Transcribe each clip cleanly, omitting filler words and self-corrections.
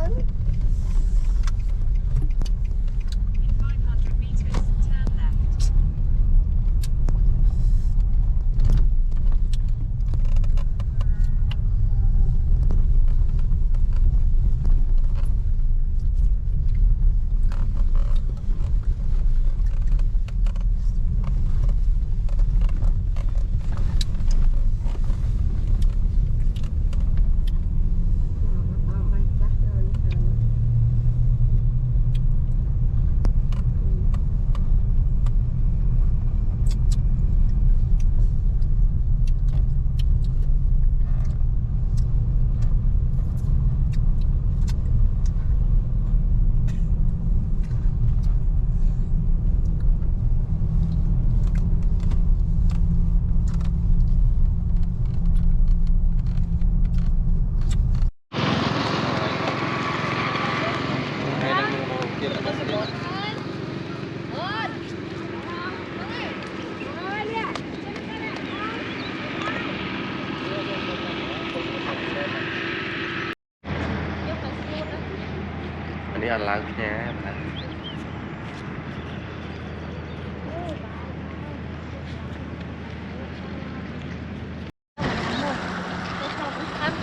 อันนี้อันล้างแง่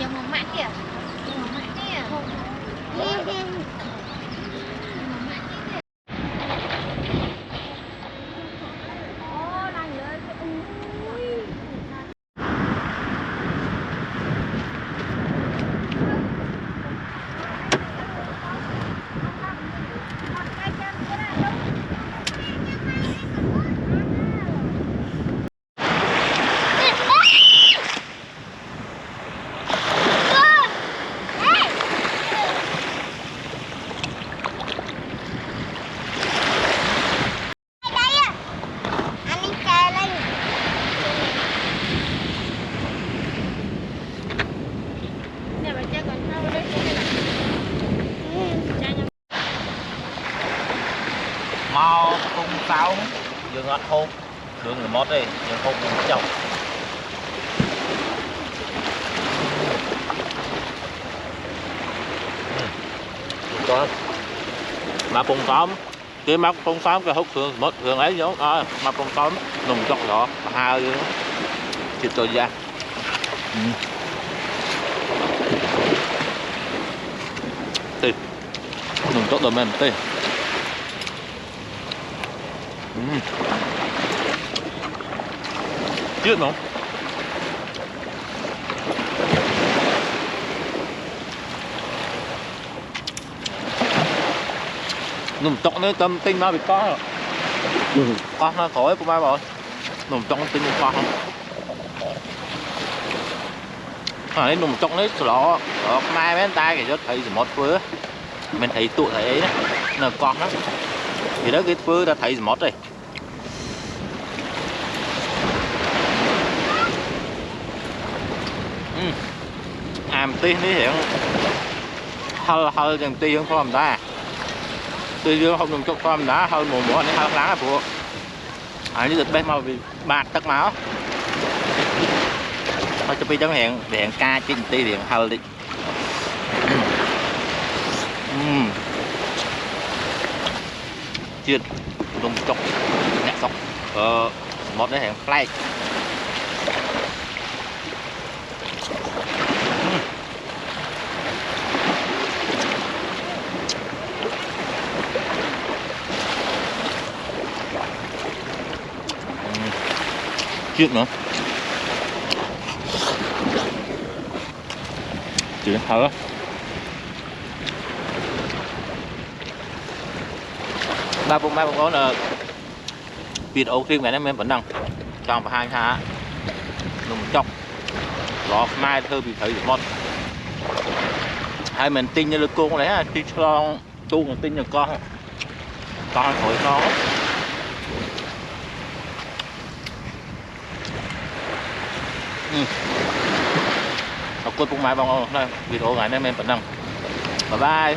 Jangan mak dia. Jangan mak dia. Oh, đang lên. Ui. mau cung sáu dương ngọt hôn đường người mót đây dương hôn mình chồng có mà cùng tóm cái mắt cùng tóm cái hút thường một thường ấy giống mà cùng tóm nồng chọc nhỏ hai thịt tôi ra thịt nồng chọc đồ mềm tê chết không nồng chọc nó tâm tinh nó bị có nó khỏi của ba rồi nồng chọc tinh có không cái nồng chọc nó lọ mai mấy tay thì cho thấy một bữa mình thấy tụi thấy ấy là con đó thì đó cái bữa đã thấy một rồi tí ní hiện hơi chừng tí không làm ta tí dương không dùng chút làm đã hơi mùa mùa này hơi láng là phụ như thịt bên màu bị bạc tất máu thôi cho pi chẳng hiện ca trên tí hiện hơi đi chiên dùng chọc nhẹ sọc một cái hiện play chiên nữa chiên hở ba bông có là vịt ấu kim cái này em vẫn đang trong và hai ha nồng chọc đó mai thơ bị thấy một hai mình tinh như lực cô đấy đi cho tu một tinh như con khỏi nó cuối cùng mai bông này video ngày nay em vẫn đang bye bye.